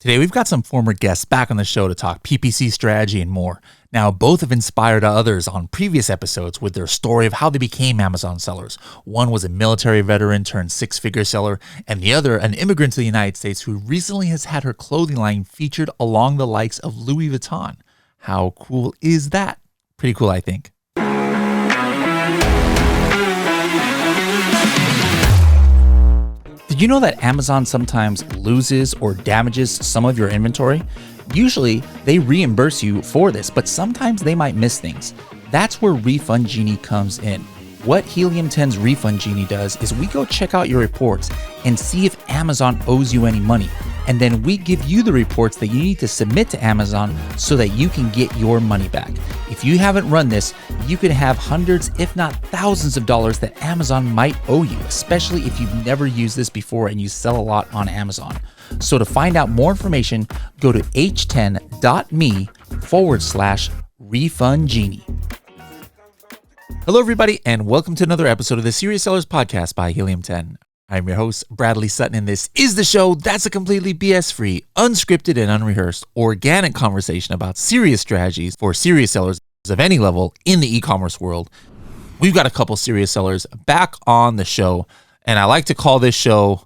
Today, we've got some former guests back on the show to talk PPC strategy and more. Now, both have inspired others on previous episodes with their story of how they became Amazon sellers. One was a military veteran turned six-figure seller, and the other, an immigrant to the United States who recently has had her clothing line featured along the likes of Louis Vuitton. How cool is that? Pretty cool, I think. Did you know that Amazon sometimes loses or damages some of your inventory? Usually, they reimburse you for this, but sometimes they might miss things. That's where Refund Genie comes in. What Helium 10's Refund Genie does is we go check out your reports and see if Amazon owes you any money. And then we give you the reports that you need to submit to Amazon so that you can get your money back. If you haven't run this, you could have hundreds, if not thousands of dollars that Amazon might owe you, especially if you've never used this before and you sell a lot on Amazon. So to find out more information, go to h10.me/refund genie. Hello, everybody, and welcome to another episode of the Serious Sellers Podcast by Helium 10. I'm your host, Bradley Sutton, and this is the show that's a completely BS-free, unscripted, and unrehearsed, organic conversation about serious strategies for serious sellers of any level in the e-commerce world. We've got a couple serious sellers back on the show, and I like to call this show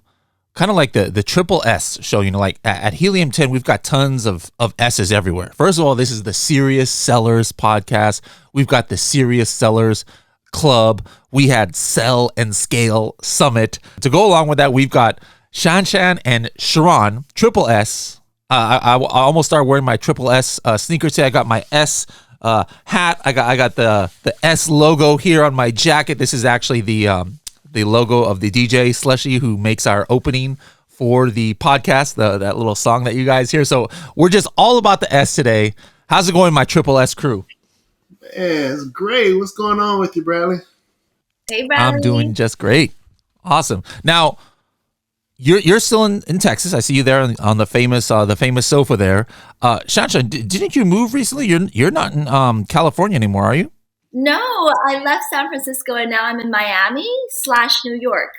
kind of like the triple S show. You know, like at Helium 10, we've got tons of S's everywhere. First of all, this is the Serious Sellers Podcast. We've got the Serious Sellers Club. We had Sell and Scale Summit. To go along with that, we've got Shan Shan and Charon, triple S. I almost started wearing my triple S sneakers today. I got my S hat. I got the S logo here on my jacket. This is actually the logo of the DJ Slushy who makes our opening for the podcast, that little song that you guys hear. So we're just all about the S today. How's it going, my triple S crew? Yeah, it's great. What's going on with you, Bradley? Hey, Bradley. I'm doing just great. Awesome. Now, you're still in Texas. I see you there on the famous sofa there. Shan Shan, didn't you move recently? You're not in California anymore, are you? No, I left San Francisco and now I'm in Miami/New York.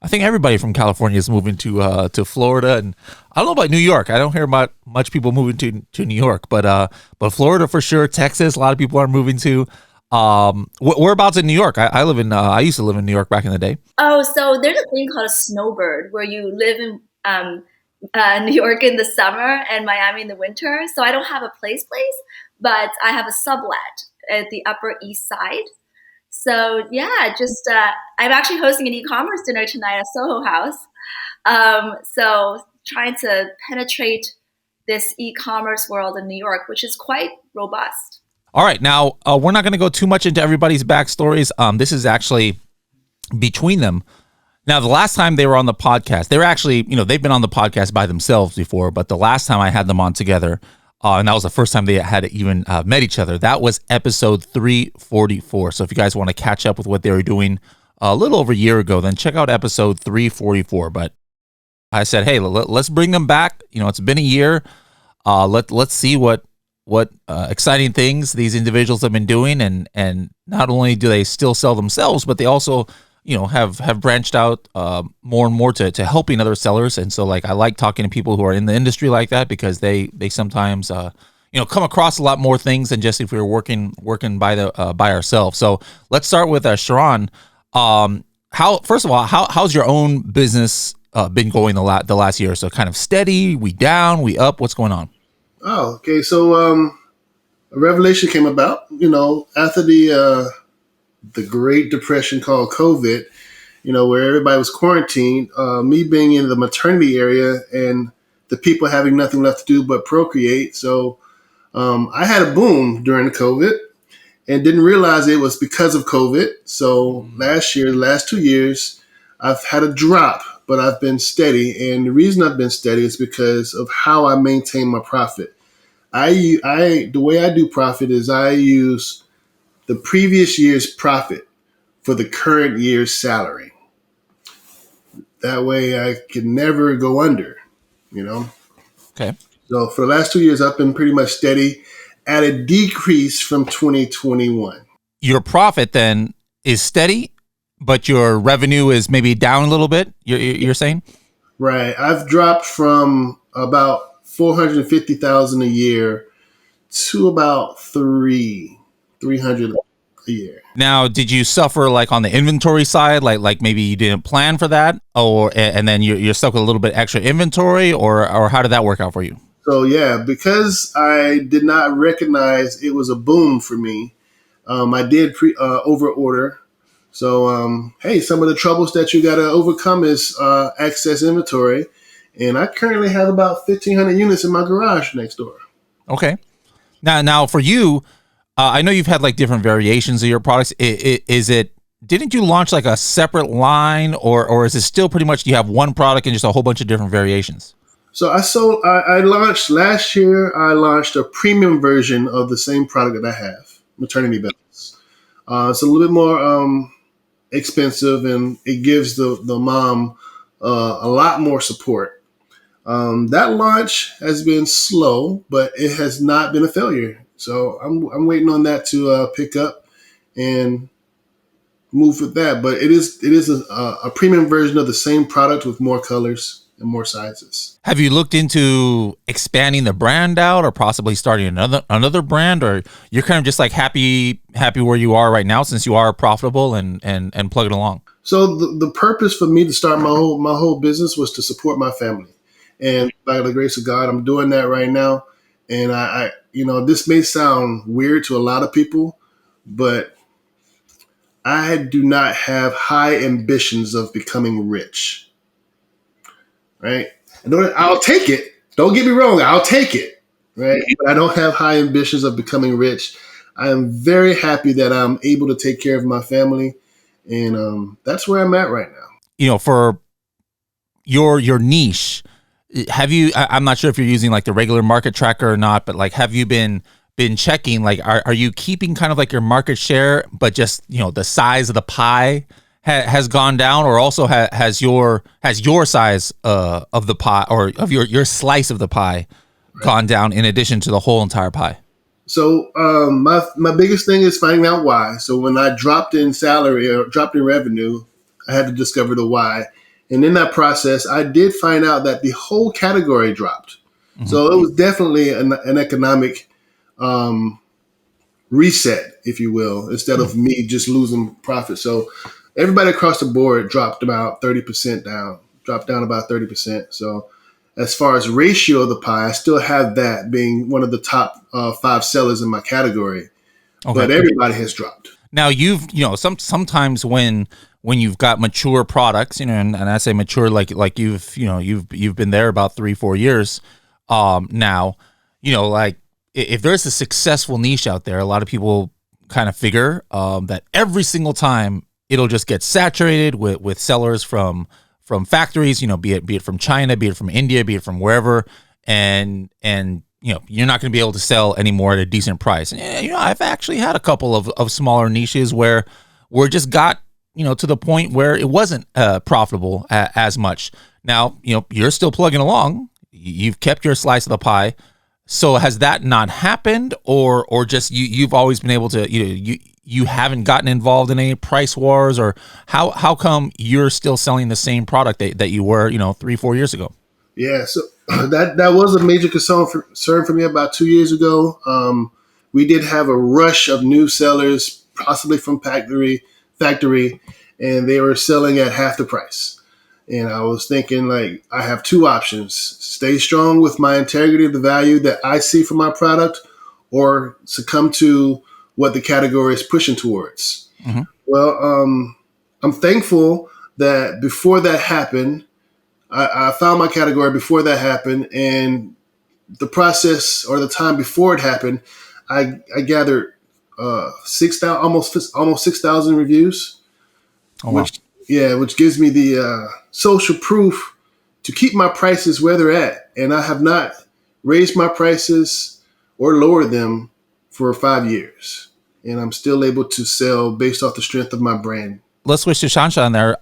I think everybody from California is moving to Florida, and I don't know about New York. I don't hear much people moving to New York, but Florida for sure. Texas, a lot of people are moving to. Whereabouts in New York? I used to live in New York back in the day. Oh, so there's a thing called a snowbird where you live in New York in the summer and Miami in the winter. So I don't have a place, but I have a sublet at the Upper East Side. So yeah, just I'm actually hosting an e-commerce dinner tonight at Soho House. So trying to penetrate this e-commerce world in New York, which is quite robust. All right, now we're not going to go too much into everybody's backstories. This is actually between them. Now, the last time they were on the podcast, they were actually, they've been on the podcast by themselves before, but the last time I had them on together, and that was the first time they had even met each other. That was episode 344. So if you guys want to catch up with what they were doing a little over a year ago, then check out episode 344. But I said, hey, let's bring them back. It's been a year. Let's see what exciting things these individuals have been doing, and not only do they still sell themselves, but they also have branched out more and more to helping other sellers. And so I like talking to people who are in the industry like that, because they sometimes come across a lot more things than just if we were working by ourselves. So let's start with Charon. First of all, how's your own business been going the last year or so? Kind of steady, we down, we up, what's going on? Oh, okay. So a revelation came about, after the Great Depression called COVID, where everybody was quarantined, me being in the maternity area and the people having nothing left to do but procreate. So I had a boom during COVID and didn't realize it was because of COVID. So last year, the last 2 years, I've had a drop, but I've been steady. And the reason I've been steady is because of how I maintain my profit. The way I do profit is I use the previous year's profit for the current year's salary. That way I can never go under, Okay. So for the last 2 years, I've been pretty much steady at a decrease from 2021. Your profit then is steady, but your revenue is maybe down a little bit, you're saying? Right. I've dropped from about $450,000 a year to about 300 a year. Now, did you suffer like on the inventory side, like maybe you didn't plan for that, and then you're stuck with a little bit extra inventory, or how did that work out for you? So yeah, because I did not recognize it was a boom for me, I did over order. So hey, some of the troubles that you got to overcome is excess inventory, and I currently have about 1,500 units in my garage next door. Okay. Now for you, I know you've had like different variations of your products. Didn't you launch like a separate line, or is it still pretty much you have one product and just a whole bunch of different variations? So I launched last year. I launched a premium version of the same product that I have, maternity belts. It's a little bit more expensive, and it gives the mom a lot more support. That launch has been slow, but it has not been a failure. So I'm waiting on that to pick up and move with that. But it is a premium version of the same product with more colors and more sizes. Have you looked into expanding the brand out, or possibly starting another brand, or you're kind of just like happy where you are right now since you are profitable and plugging along? So the purpose for me to start my whole business was to support my family, and by the grace of God, I'm doing that right now. And I this may sound weird to a lot of people, but I do not have high ambitions of becoming rich. Right? I'll take it. Don't get me wrong. I'll take it. Right? But I don't have high ambitions of becoming rich. I am very happy that I'm able to take care of my family, and that's where I'm at right now. For your niche, have you? I'm not sure if you're using like the regular market tracker or not, but like, have you been checking? Like, are you keeping kind of like your market share, but just the size of the pie has gone down, or also has your size of the pie, or of your slice of the pie gone down in addition to the whole entire pie? So my biggest thing is finding out why. So when I dropped in salary or dropped in revenue, I had to discover the why. And in that process, I did find out that the whole category dropped. Mm-hmm. So it was definitely an economic reset, if you will, instead of me just losing profit. So everybody across the board dropped about 30% down, dropped down about 30%. So as far as ratio of the pie, I still have that being one of the top 5 sellers in my category, but everybody has dropped. Now you've, sometimes when you've got mature products, and I say mature, like you've been there about 3-4 years now, like if there's a successful niche out there, a lot of people kind of figure that every single time it'll just get saturated with sellers from factories, be it from China, be it from India, be it from wherever, and you're not going to be able to sell anymore at a decent price. And I've actually had a couple of smaller niches where just got to the point where it wasn't profitable as much. Now you're still plugging along. You've kept your slice of the pie. So has that not happened, or just you've always been able to you haven't gotten involved in any price wars, or how come you're still selling the same product that you were 3-4 years ago? Yeah, so that was a major concern for me about 2 years ago. We did have a rush of new sellers, possibly from factory, and they were selling at half the price. And I was thinking, like, I have 2 options: stay strong with my integrity of the value that I see for my product, or succumb to what the category is pushing towards. Mm-hmm. Well, I'm thankful that before that happened, I found my category before that happened, and the process or the time before it happened, I gathered 6,000, almost 6,000 reviews, which gives me the social proof to keep my prices where they're at, and I have not raised my prices or lowered them for 5 years, and I'm still able to sell based off the strength of my brand. Let's switch to Shan Shan there.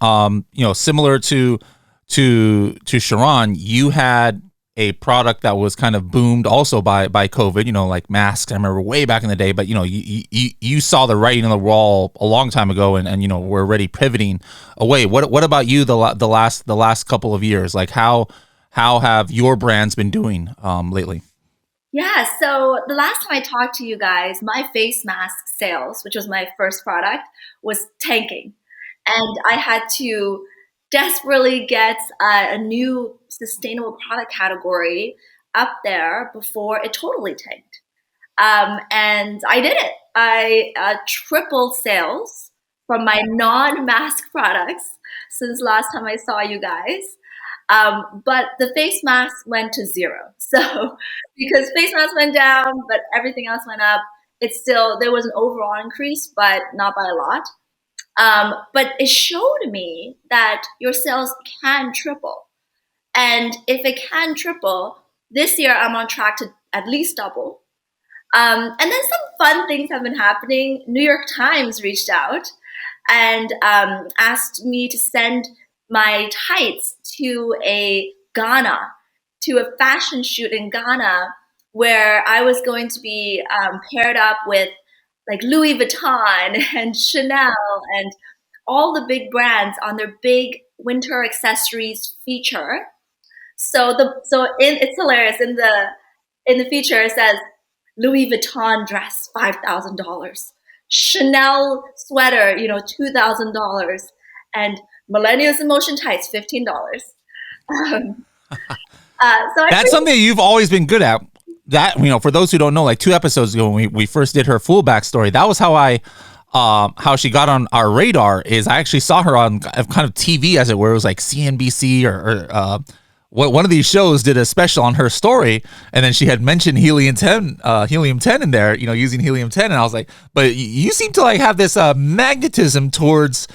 Similar to Charon, you had a product that was kind of boomed also by COVID, like masks. I remember way back in the day, but you saw the writing on the wall a long time ago, and we're already pivoting away. What about you the last couple of years? Like how how have your brands been doing lately? Yeah, so the last time I talked to you guys, my face mask sales, which was my first product, was tanking. And I had to desperately get a new sustainable product category up there before it totally tanked. And I did it. I tripled sales from my non-mask products since last time I saw you guys. But the face mask went to zero. So because face mask went down, but everything else went up, there was an overall increase, but not by a lot. But it showed me that your sales can triple. And if it can triple, this year I'm on track to at least double. And then some fun things have been happening. New York Times reached out and asked me to send my tights to to a fashion shoot in Ghana, where I was going to be paired up with like Louis Vuitton and Chanel and all the big brands on their big winter accessories feature. It's hilarious. In the feature, it says Louis Vuitton dress $5,000, Chanel sweater $2,000, and Millennials in Motion tights $15. That's something you've always been good at. That, for those who don't know, like 2 episodes ago when we first did her full backstory, that was how she got on our radar. Is I actually saw her on kind of TV, as it were. It was like CNBC or one of these shows did a special on her story, and then she had mentioned helium 10 in there, using helium 10, and I was like, but you seem to like have this magnetism towards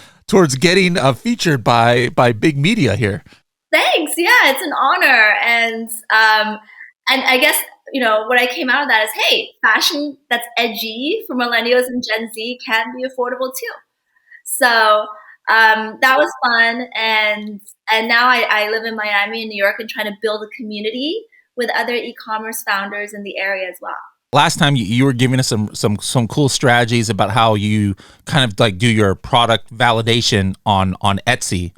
getting featured by big media here. Thanks. Yeah, it's an honor, and I guess what I came out of that is, hey, fashion that's edgy for millennials and Gen Z can be affordable too. So that was fun, and now I live in Miami and New York and trying to build a community with other e-commerce founders in the area as well. Last time you were giving us some cool strategies about how you kind of like do your product validation on Etsy.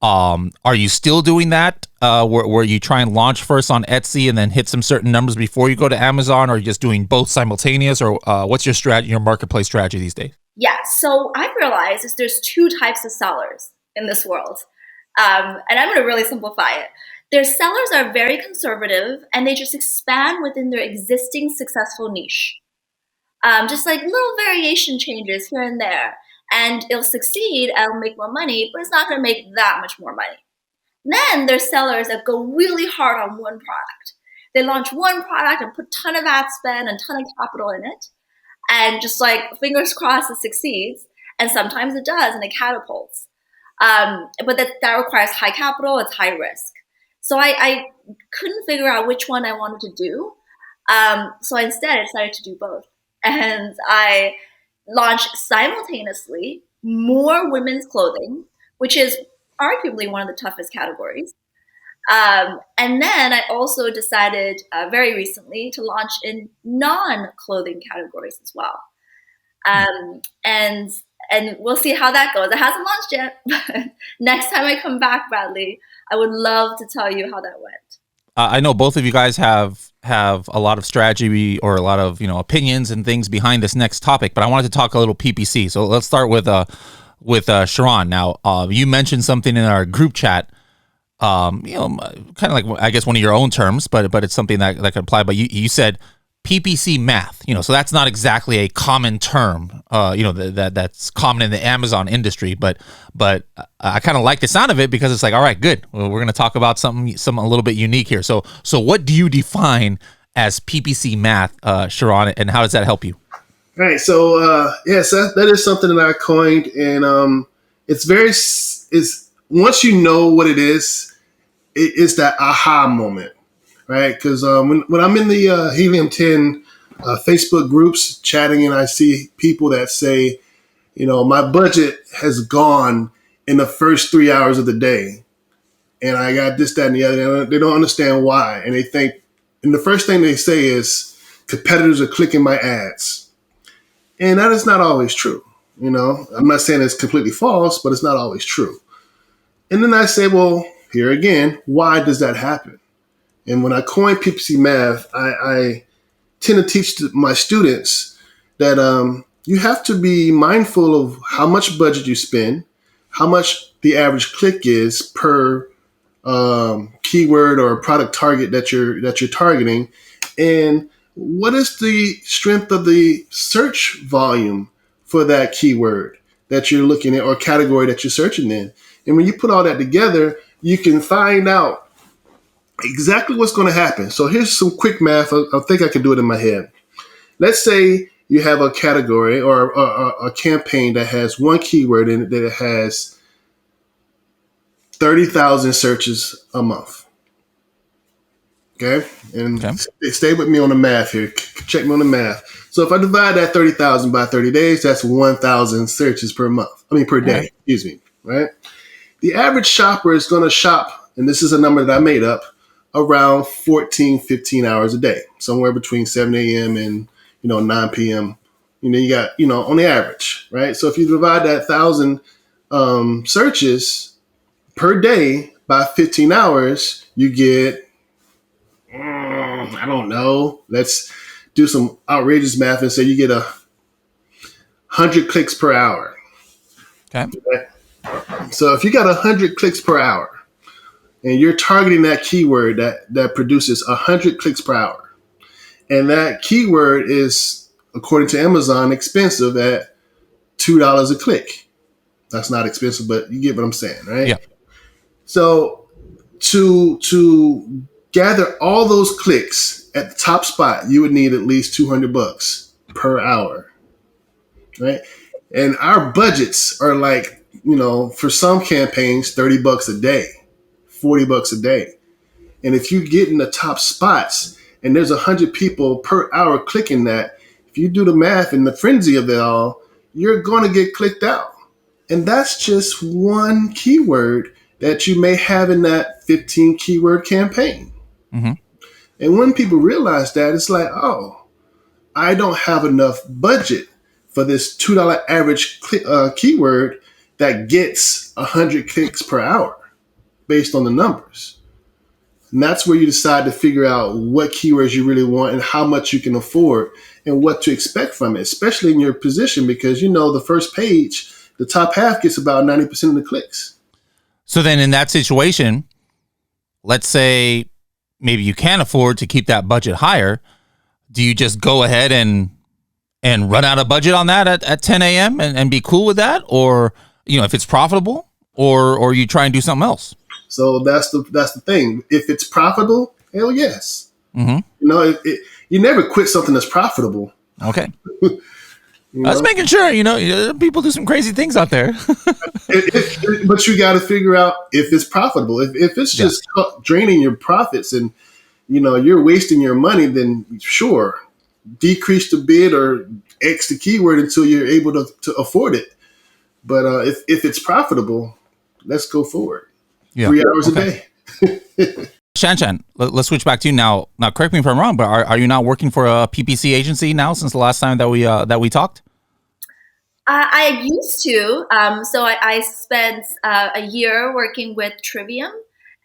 Are you still doing that? Where you try and launch first on Etsy and then hit some certain numbers before you go to Amazon, or are you just doing both simultaneous, or what's your your marketplace strategy these days? Yeah, so I've realized there's 2 types of sellers in this world. And I'm going to really simplify it. Their sellers are very conservative and they just expand within their existing successful niche. Just like little variation changes here and there. And it'll succeed, it'll make more money, but it's not going to make that much more money. Then there's sellers that go really hard on one product. They launch one product and put a ton of ad spend and a ton of capital in it. And just like fingers crossed it succeeds. And sometimes it does and it catapults. But that requires high capital, it's high risk. So I couldn't figure out which one I wanted to do. So instead I decided to do both. And I launched simultaneously more women's clothing, which is arguably one of the toughest categories. And then I also decided very recently to launch in non-clothing categories as well. And we'll see how that goes. It hasn't launched yet, but next time I come back, Bradley, I would love to tell you how that went. I know both of you guys have a lot of strategy or a lot of opinions and things behind this next topic, but I wanted to talk a little PPC. So let's start with Charon. Now, you mentioned something in our group chat. Kind of like, I guess, one of your own terms, but it's something that could apply. But you said PPC Math, so that's not exactly a common term, that's common in the Amazon industry, but I kind of like the sound of it because it's like, all right, good. Well, we're going to talk about something a little bit unique here. So what do you define as PPC Math, Charon, and how does that help you? All right. So, yes, that is something that I coined, and it's once you know what it is, it's that aha moment. Right, because when I'm in the Helium 10 Facebook groups chatting, and I see people that say, my budget has gone in the first 3 hours of the day, and I got this, that, and the other. They don't understand why, and they think, and the first thing they say is competitors are clicking my ads, and that is not always true. I'm not saying it's completely false, but it's not always true. And then I say, well, here again, why does that happen? And when I coined PPC Math, I tend to teach my students that you have to be mindful of how much budget you spend, how much the average click is per keyword or product target that you're targeting, and what is the strength of the search volume for that keyword that you're looking at or category that you're searching in. And when you put all that together, you can find out exactly what's going to happen. So here's some quick math. I think I can do it in my head. Let's say you have a category or a campaign that has one keyword in it that has 30,000 searches a month. Okay? And stay with me on the math here. Check me on the math. So if I divide that 30,000 by 30 days, that's 1,000 searches per month. Per day. Right. Excuse me. Right? The average shopper is going to shop, and this is a number that I made up, around 14, 15 hours a day, somewhere between 7 a.m. and 9 p.m. You got on the average, right? So if you divide that 1,000 searches per day by 15 hours, you get, I don't know, let's do some outrageous math and say you get 100 clicks per hour. Okay. So if you got 100 clicks per hour and you're targeting that keyword that produces 100 clicks per hour, and that keyword is, according to Amazon, expensive at $2 a click. That's not expensive, but you get what I'm saying, right? Yeah. So to gather all those clicks at the top spot, you would need at least $200 per hour, right? And our budgets are like, for some campaigns, $30 a day, $40 a day. And if you get in the top spots and there's 100 people per hour clicking that, if you do the math and the frenzy of it all, you're going to get clicked out. And that's just one keyword that you may have in that 15 keyword campaign. Mm-hmm. And when people realize that, it's like, oh, I don't have enough budget for this $2 average keyword that gets 100 clicks per hour based on the numbers. And that's where you decide to figure out what keywords you really want and how much you can afford and what to expect from it, especially in your position, because the first page, the top half gets about 90% of the clicks. So then in that situation, let's say maybe you can't afford to keep that budget higher. Do you just go ahead and run out of budget on that at 10 a.m. and be cool with that? Or, if it's profitable, or you try and do something else? So that's the thing. If it's profitable, hell yes. Mm-hmm. You never quit something that's profitable. Okay. I was making sure, people do some crazy things out there. But you got to figure out if it's profitable. If it's just draining your profits and, you're wasting your money, then sure, decrease the bid or X the keyword until you're able to afford it. But if it's profitable, let's go forward. Yeah. 3 hours a day. Shan Shan, let's switch back to you now. Now, correct me if I'm wrong, but are you now working for a PPC agency now since the last time that we talked? I used to. So I spent a year working with Trivium,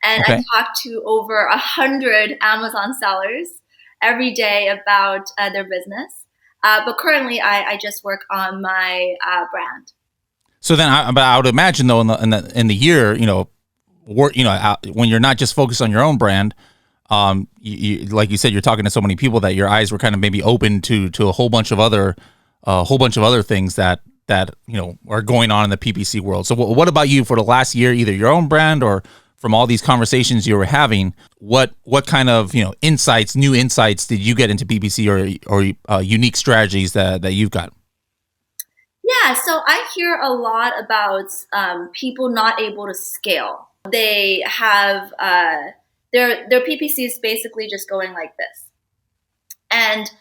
and I talked to over 100 Amazon sellers every day about their business. But currently, I just work on my brand. So then, I would imagine though, in the year, when you're not just focused on your own brand, you like you said, you're talking to so many people that your eyes were kind of maybe open to a whole bunch of other things that are going on in the PPC world. So what about you for the last year, either your own brand or from all these conversations you were having? What kind of new insights did you get into PPC or unique strategies that you've got? Yeah, so I hear a lot about people not able to scale. They have their PPC is basically just going like this. And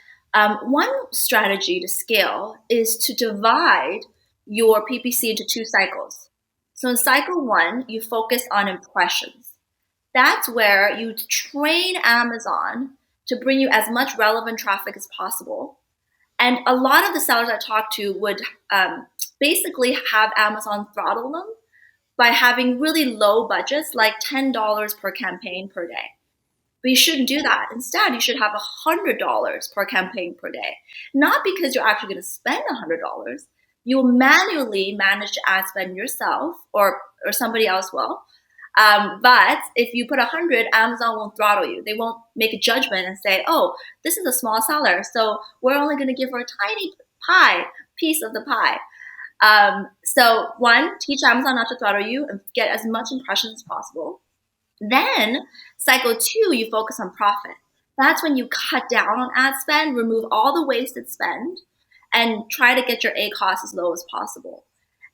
one strategy to scale is to divide your PPC into 2 cycles. So in cycle 1, you focus on impressions. That's where you train Amazon to bring you as much relevant traffic as possible. And a lot of the sellers I talk to would basically have Amazon throttle them by having really low budgets, like $10 per campaign per day. But you shouldn't do that. Instead, you should have $100 per campaign per day. Not because you're actually going to spend $100. You will manually manage to ad spend yourself or somebody else will. But if you put 100, Amazon won't throttle you. They won't make a judgment and say, oh, this is a small seller, so we're only going to give her a tiny piece of the pie. So one, teach Amazon not to throttle you and get as much impressions as possible. Then cycle 2, you focus on profit. That's when you cut down on ad spend, remove all the wasted spend, and try to get your ACoS as low as possible.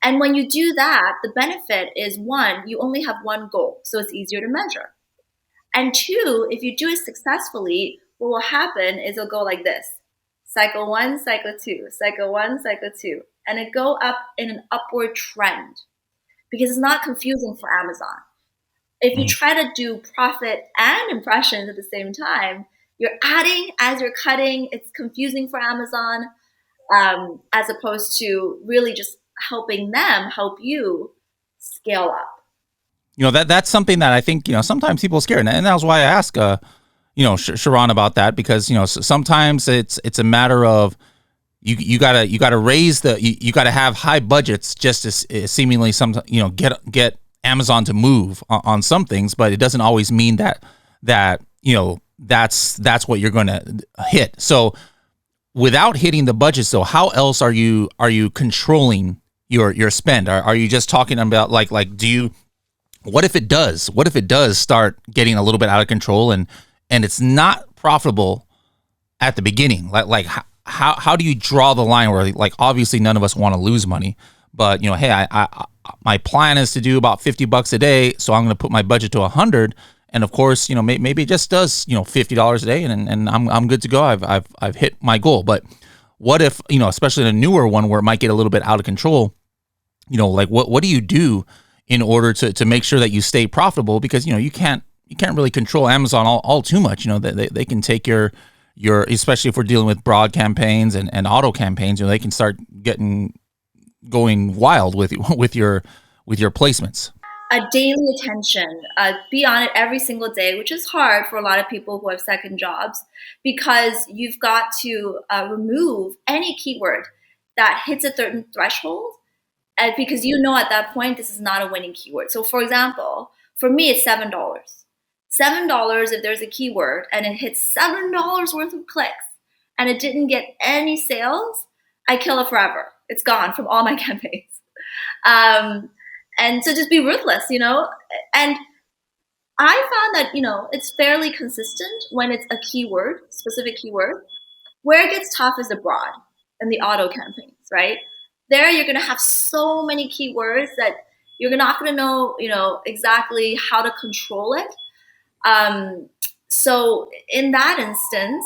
And when you do that, the benefit is 1, you only have one goal, so it's easier to measure. And 2, if you do it successfully, what will happen is it'll go like this. Cycle 1, cycle 2, cycle 1, cycle 2. And it go up in an upward trend because it's not confusing for Amazon. If you try to do profit and impressions at the same time, you're adding as you're cutting. It's confusing for Amazon, as opposed to really just helping them help you scale up. That's something that I think, sometimes people are scared. And that's why I ask, Charon about that, because, sometimes it's a matter of you gotta raise you gotta have high budgets just to seemingly get Amazon to move on some things, but it doesn't always mean that that's what you're going to hit. So without hitting the budget, so how else are you controlling your spend? Are you just talking about like what if it does start getting a little bit out of control and it's not profitable at the beginning? Like how do you draw the line where, like, obviously none of us want to lose money, but hey, I my plan is to do about $50 a day, so I'm going to put my budget to 100, and of course, maybe it just does $50 a day, and I'm good to go. I've hit my goal. But what if, especially in a newer one where it might get a little bit out of control, like what do you do in order to make sure that you stay profitable? Because you can't really control Amazon all too much. They can take your especially if we're dealing with broad campaigns and auto campaigns, they can start going wild with your placements. A daily attention, be on it every single day, which is hard for a lot of people who have second jobs, because you've got to remove any keyword that hits a certain threshold, because at that point this is not a winning keyword. So for example, for me it's $7. $7 if there's a keyword and it hits $7 worth of clicks and it didn't get any sales, I kill it forever. It's gone from all my campaigns. And so just be ruthless, And I found that, it's fairly consistent when it's a keyword, specific keyword. Where it gets tough is abroad and the auto campaigns, right? There you're going to have so many keywords that you're not going to know, exactly how to control it. So in that instance,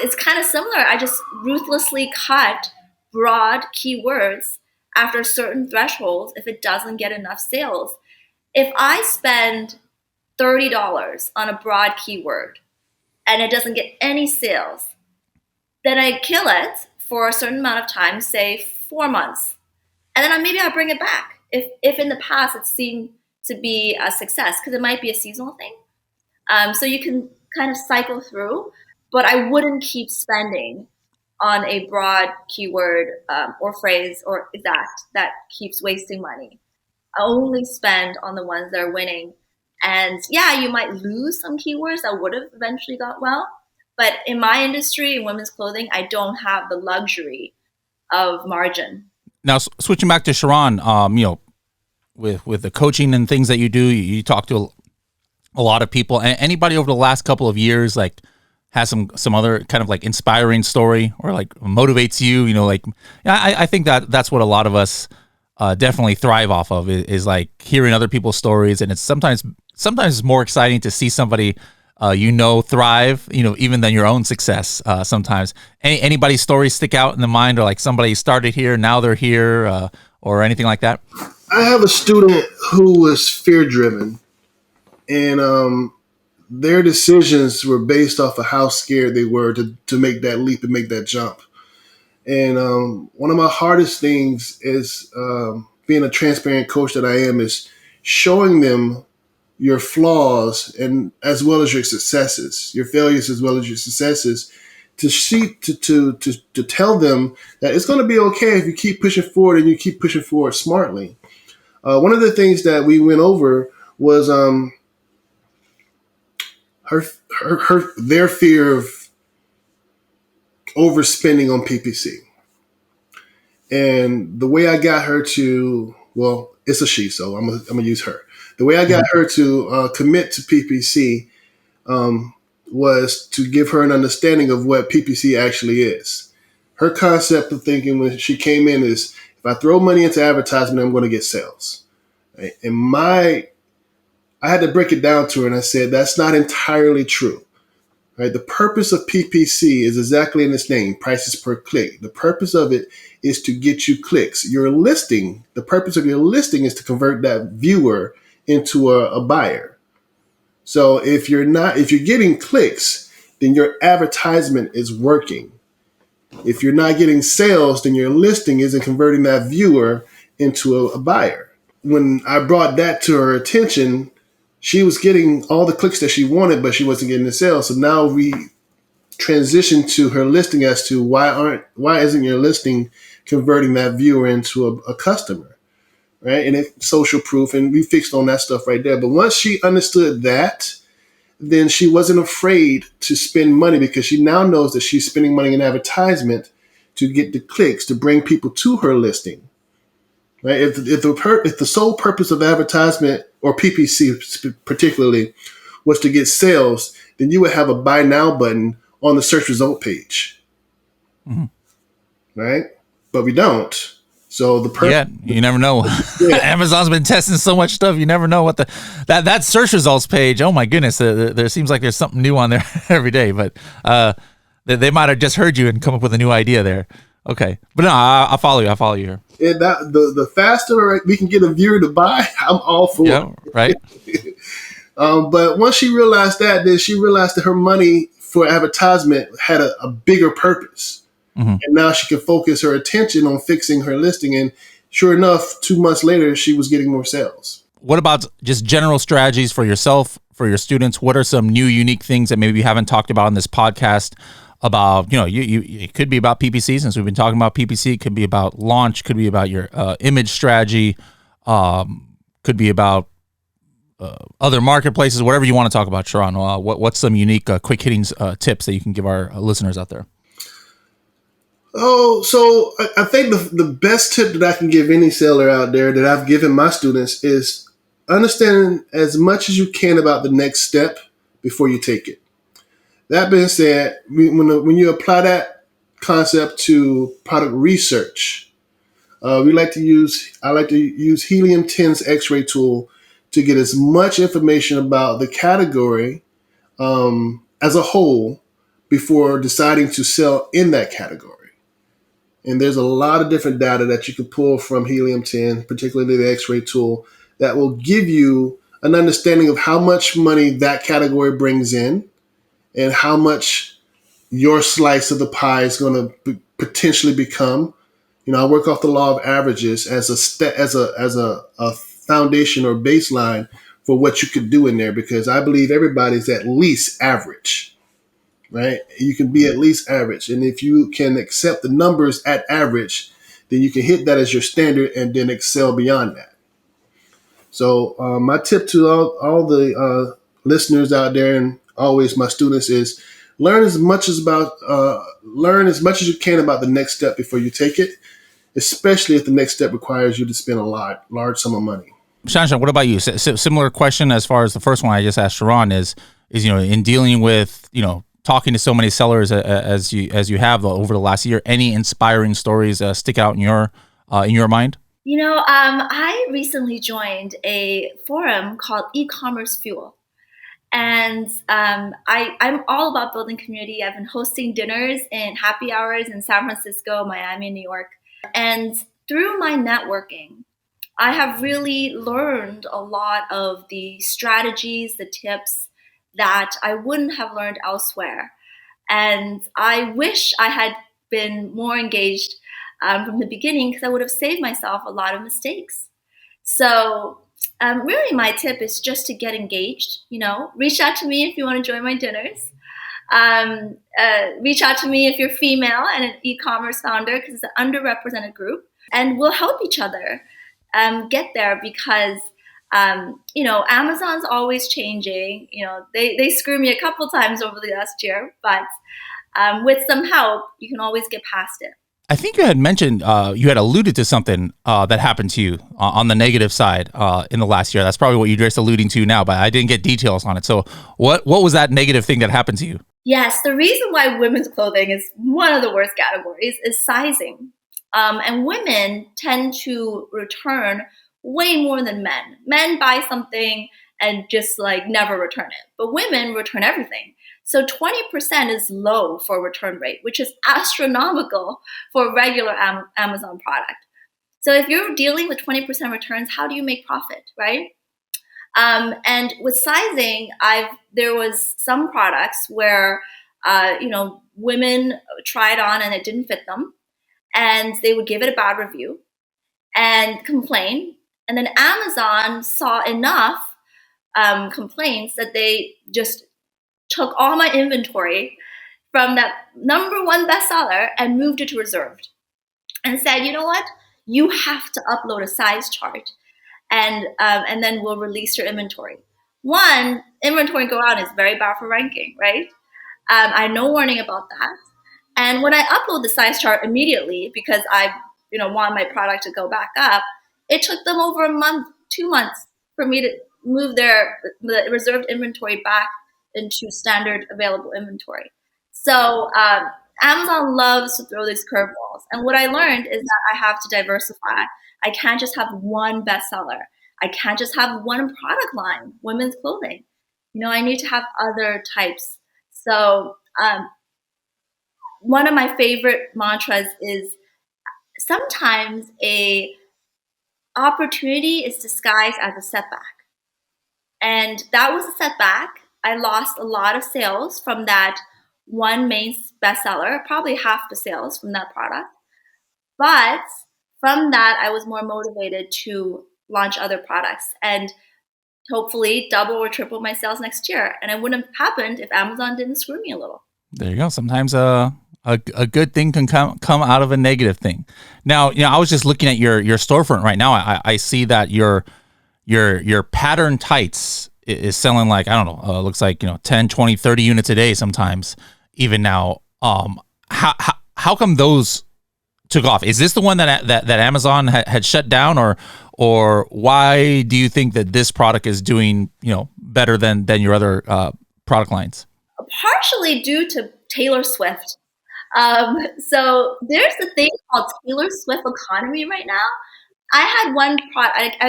it's kind of similar. I just ruthlessly cut broad keywords after certain thresholds if it doesn't get enough sales. If I spend $30 on a broad keyword and it doesn't get any sales, then I kill it for a certain amount of time, say 4 months. And then maybe I'll bring it back if in the past it seemed to be a success, because it might be a seasonal thing. So you can kind of cycle through, but I wouldn't keep spending on a broad keyword or phrase or that keeps wasting money. I only spend on the ones that are winning. And yeah, you might lose some keywords that would have eventually got well. But in my industry, in women's clothing, I don't have the luxury of margin. Now, switching back to Charon, with the coaching and things that you do, you talk to a lot of people. Anybody over the last couple of years, like, has some other kind of like inspiring story or like motivates you, I think that's what a lot of us definitely thrive off of is like hearing other people's stories. And it's sometimes it's more exciting to see somebody, thrive, even than your own success. Sometimes anybody's stories stick out in the mind, or like somebody started here, now they're here, or anything like that. I have a student who was fear driven, and, their decisions were based off of how scared they were to make that leap and make that jump. And one of my hardest things is being a transparent coach that I am is showing them your flaws and as well as your successes, your failures as well as your successes, to tell them that it's going to be okay if you keep pushing forward and you keep pushing forward smartly. One of the things that we went over was their fear of overspending on PPC. And the way I got her to, well, it's a she, so I'm gonna use her. The way I got her to commit to PPC was to give her an understanding of what PPC actually is. Her concept of thinking when she came in is, if I throw money into advertisement, I'm going to get sales. Right? And I had to break it down to her, and I said that's not entirely true. Right? The purpose of PPC is exactly in its name, prices per click. The purpose of it is to get you clicks. Your listing, the purpose of your listing is to convert that viewer into a buyer. So if you're getting clicks, then your advertisement is working. If you're not getting sales, then your listing isn't converting that viewer into a buyer. When I brought that to her attention, she was getting all the clicks that she wanted, but she wasn't getting the sales. So now we transitioned to her listing as to why isn't your listing converting that viewer into a customer, right? And it's social proof, and we fixed on that stuff right there. But once she understood that, then she wasn't afraid to spend money, because she now knows that she's spending money in advertisement to get the clicks, to bring people to her listing. Right? If the sole purpose of advertisement, or PPC particularly, was to get sales, then you would have a buy now button on the search result page. Mm-hmm. Right? But we don't. So you never know. Yeah. Amazon's been testing so much stuff. You never know what that search results page. Oh my goodness, there seems like there's something new on there every day. But they might have just heard you and come up with a new idea there. Okay, but no, I'll follow you. I'll follow you here. And the faster we can get a viewer to buy, I'm all for it. Right. But once she realized that, then she realized that her money for advertisement had a bigger purpose. Mm-hmm. And now she can focus her attention on fixing her listing. And sure enough, 2 months later, she was getting more sales. What about just general strategies for yourself, for your students? What are some new, unique things that maybe you haven't talked about in this podcast? About, it could be about PPC, since we've been talking about PPC. It could be about launch. Could be about your image strategy. Could be about other marketplaces. Whatever you want to talk about, Charon. What's some unique, quick hitting tips that you can give our listeners out there? Oh, so I think the best tip that I can give any seller out there, that I've given my students, is understanding as much as you can about the next step before you take it. That being said, when you apply that concept to product research, I like to use Helium 10's X-ray tool to get as much information about the category as a whole before deciding to sell in that category. And there's a lot of different data that you can pull from Helium 10, particularly the X-ray tool, that will give you an understanding of how much money that category brings in, and how much your slice of the pie is going to potentially become. I work off the law of averages as a foundation or baseline for what you could do in there, because I believe everybody's at least average, right? You can be at least average. And if you can accept the numbers at average, then you can hit that as your standard and then excel beyond that. So my tip to all the listeners out there, and always my students, is learn as much as you can about the next step before you take it, especially if the next step requires you to spend a large sum of money. Shan Shan, what about you? Similar question as far as the first one I just asked Charon is in dealing with talking to so many sellers as you have over the last year, any inspiring stories stick out in your mind? I recently joined a forum called E-commerce Fuel. And I'm all about building community. I've been hosting dinners and happy hours in San Francisco, Miami, New York. And through my networking, I have really learned a lot of the strategies, the tips that I wouldn't have learned elsewhere. And I wish I had been more engaged from the beginning, because I would have saved myself a lot of mistakes. So Really, my tip is just to get engaged. Reach out to me if you want to join my dinners. Reach out to me if you're female and an e-commerce founder, because it's an underrepresented group, and we'll help each other get there, because Amazon's always changing. They screwed me a couple times over the last year, but with some help, you can always get past it. I think you had mentioned, you had alluded to something that happened to you on the negative side in the last year. That's probably what you're just alluding to now, but I didn't get details on it. So what was that negative thing that happened to you? Yes, the reason why women's clothing is one of the worst categories is sizing. And women tend to return way more than men. Men buy something and just never return it, but women return everything. So 20% is low for return rate, which is astronomical for a regular Amazon product. So if you're dealing with 20% returns, how do you make profit, right? And with sizing, there was some products where women tried on and it didn't fit them, and they would give it a bad review and complain. And then Amazon saw enough complaints that they just took all my inventory from that number one bestseller and moved it to reserved, and said, you know what, you have to upload a size chart, and then we'll release your inventory. One, inventory go out is very bad for ranking, right? I had no warning about that. And when I upload the size chart immediately, because I want my product to go back up, it took them over a month, 2 months for me to move the reserved inventory back into standard available inventory. So Amazon loves to throw these curveballs. And what I learned is that I have to diversify. I can't just have one bestseller. I can't just have one product line, women's clothing. I need to have other types. So one of my favorite mantras is, sometimes a opportunity is disguised as a setback. And that was a setback. I lost a lot of sales from that one main bestseller, probably half the sales from that product. But from that, I was more motivated to launch other products and hopefully double or triple my sales next year. And it wouldn't have happened if Amazon didn't screw me a little. There you go. Sometimes a good thing can come out of a negative thing. Now, I was just looking at your storefront right now. I see that your pattern tights is selling I don't know, looks like 10, 20, 30 units a day sometimes even now. How come those took off? Is this the one that Amazon had shut down, or why do you think that this product is doing better than your other product lines? Partially due to Taylor Swift. So there's a thing called Taylor Swift economy right now. I had one product.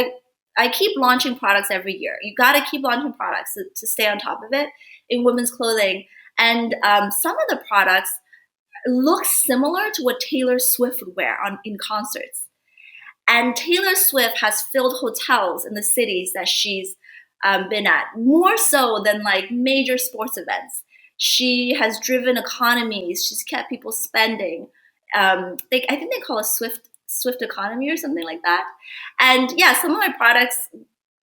I keep launching products every year. You got to keep launching products to stay on top of it in women's clothing. And some of the products look similar to what Taylor Swift would wear in concerts. And Taylor Swift has filled hotels in the cities that she's been at, more so than major sports events. She has driven economies. She's kept people spending. I think they call it Swift economy or something like that. And yeah, some of my products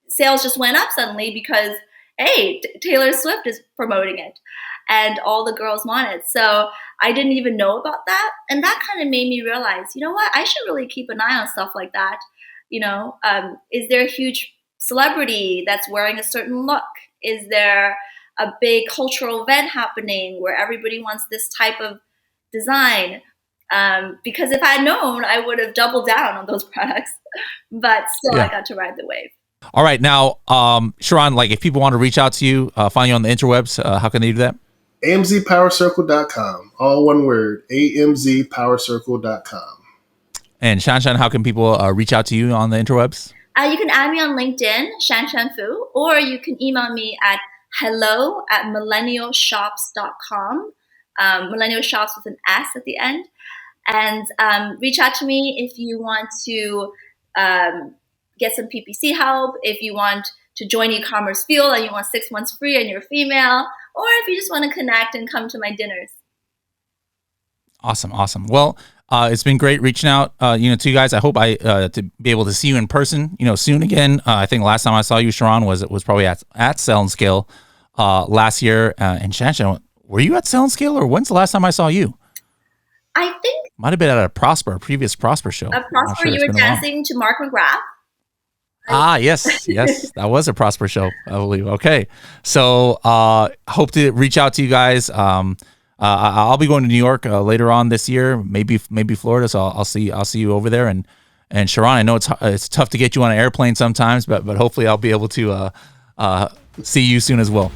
sales just went up suddenly because, hey, Taylor Swift is promoting it and all the girls want it. So I didn't even know about that. And that kind of made me realize, you know what, I should really keep an eye on stuff like that. Is there a huge celebrity that's wearing a certain look? Is there a big cultural event happening where everybody wants this type of design? Because if I had known, I would have doubled down on those products. But still, yeah. I got to ride the wave. All right. Now, Charon, if people want to reach out to you, find you on the interwebs, how can they do that? amzpowercircle.com. All one word, amzpowercircle.com. And Shan Shan, how can people reach out to you on the interwebs? You can add me on LinkedIn, Shan Shan Fu, or you can email me at hello@millennialshops.com. Millennial Shops with an S at the end. And reach out to me if you want to get some PPC help, if you want to join e-commerce field and you want 6 months free and you're female, or if you just want to connect and come to my dinners. Awesome. Well, It's been great reaching out, to you guys. I hope to be able to see you in person, soon again. I think last time I saw you, Charon, was probably at Sell and Scale last year. And Shan Shan, were you at Sell and Scale, or when's the last time I saw you? I think Might have been at a previous Prosper show. at Prosper, you were dancing to Mark McGrath. Yes, that was a Prosper show, I believe. Okay, so hope to reach out to you guys. I'll be going to New York later on this year, maybe Florida. So I'll see you over there. And Charon, I know it's tough to get you on an airplane sometimes, but hopefully I'll be able to see you soon as well.